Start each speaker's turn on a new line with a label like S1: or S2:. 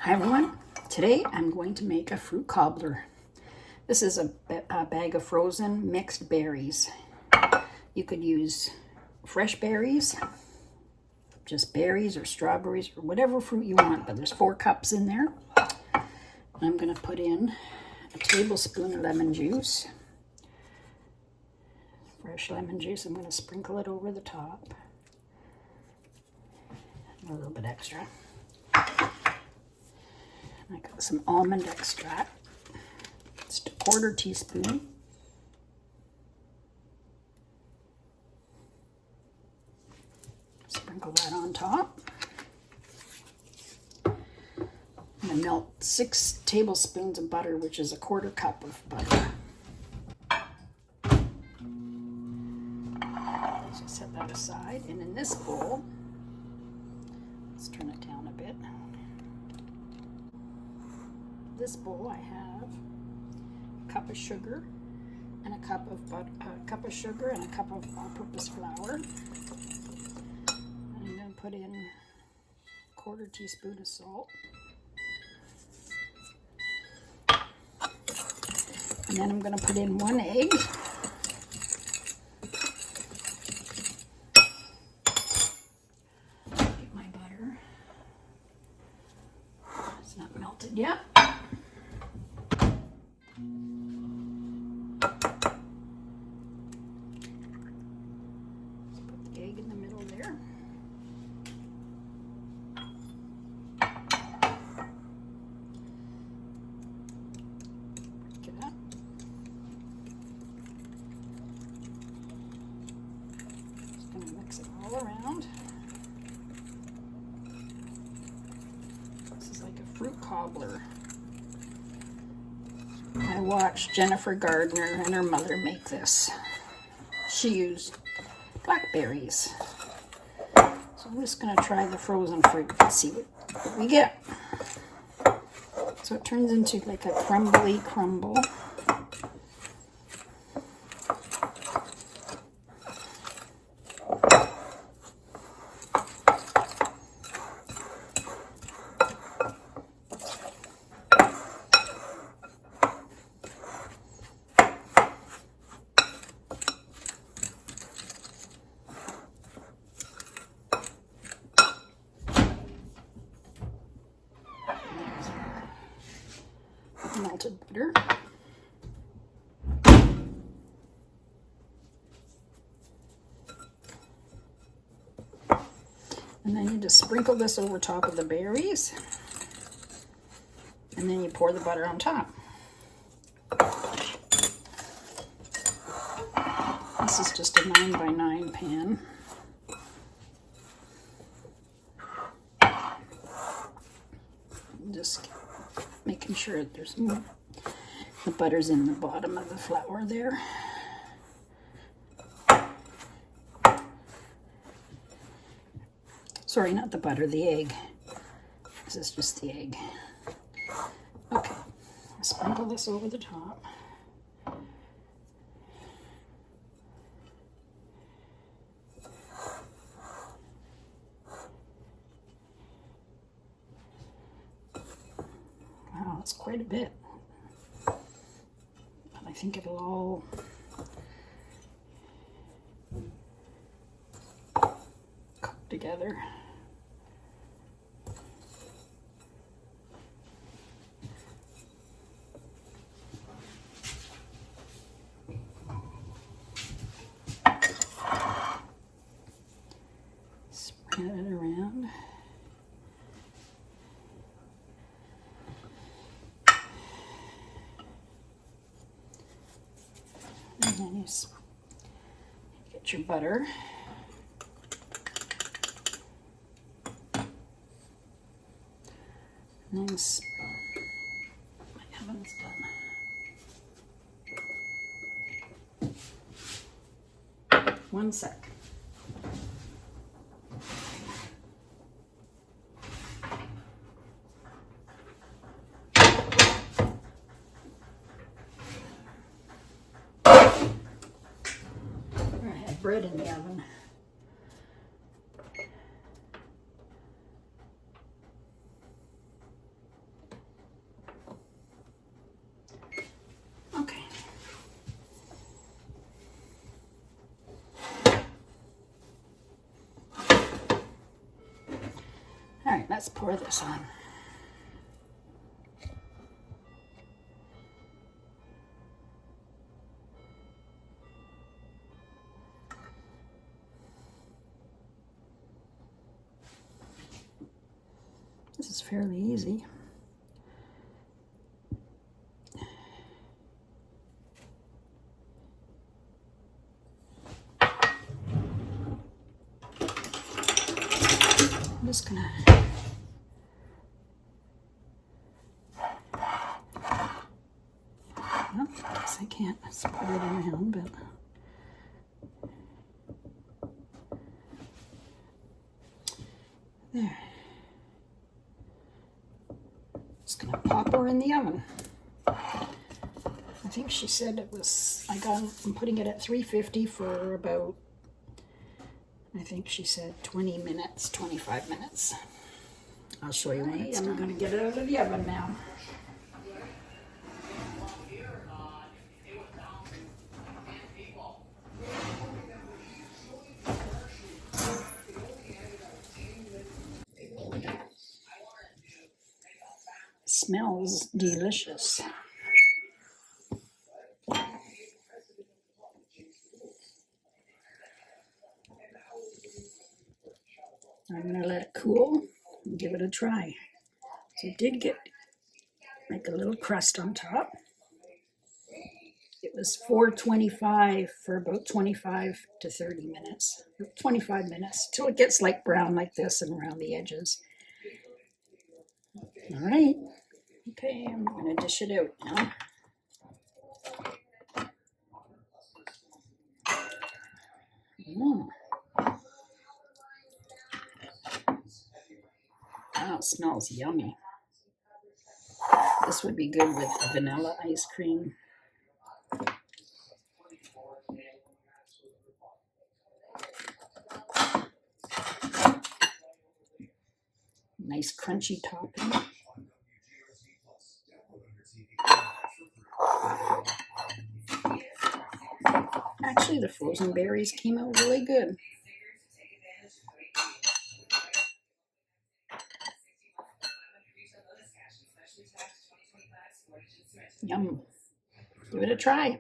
S1: Hi everyone, today I'm going to make a fruit cobbler. This is a bag of frozen mixed berries. You could use fresh berries, just berries or strawberries or whatever fruit you want, but there's 4 cups in there. I'm going to put in a tablespoon of lemon juice, fresh lemon juice. I'm going to sprinkle it over the top, a little bit extra. I got some almond extract, just a 1/4 teaspoon. Sprinkle that on top. And then melt 6 tablespoons of butter, which is a 1/4 cup of butter. So set that aside. And in this bowl, let's turn it down a bit. This bowl I have a cup of sugar and a cup of sugar and a cup of all-purpose flour. And I'm going to put in a 1/4 teaspoon of salt. And then I'm going to put in 1 egg. Get my butter. It's not melted yet. Egg in the middle there. Break it up. Just going to mix it all around. This is like a fruit cobbler. I watched Jennifer Garner and her mother make this. She used blackberries. So I'm just going to try the frozen fruit and see what we get. So it turns into like a crumbly crumble. Melted butter. And then you just sprinkle this over top of the berries. And then you pour the butter on top. This is just a 9x9 pan. Just making sure there's the butter's in the bottom of the flour there. Sorry, not the butter, the egg. This is just the egg. Okay, sprinkle this over the top. Wow, that's quite a bit. But I think it'll all cook together. Spread it around. And then you get your butter. And then my oven's done. 1 sec. I had bread in the oven. right, let's pour this on. This is fairly easy. I'm just gonna well, I guess I can't spread it around, but there. Just gonna pop her in the oven. I think she said it was, I'm putting it at 350 for about, I think she said 20 minutes, 25 minutes. I'll show you when it's done. I'm gonna get it out of the oven now. Smells delicious. I'm gonna let it cool and give it a try. So it did get like a little crust on top. It was 425 for about 25 to 30 minutes, 25 minutes, till it gets like brown like this and around the edges. All right, okay, I'm gonna dish it out now. Wow, it smells yummy. This would be good with vanilla ice cream. Nice crunchy topping. Actually, the frozen berries came out really good. Yum. Give it a try.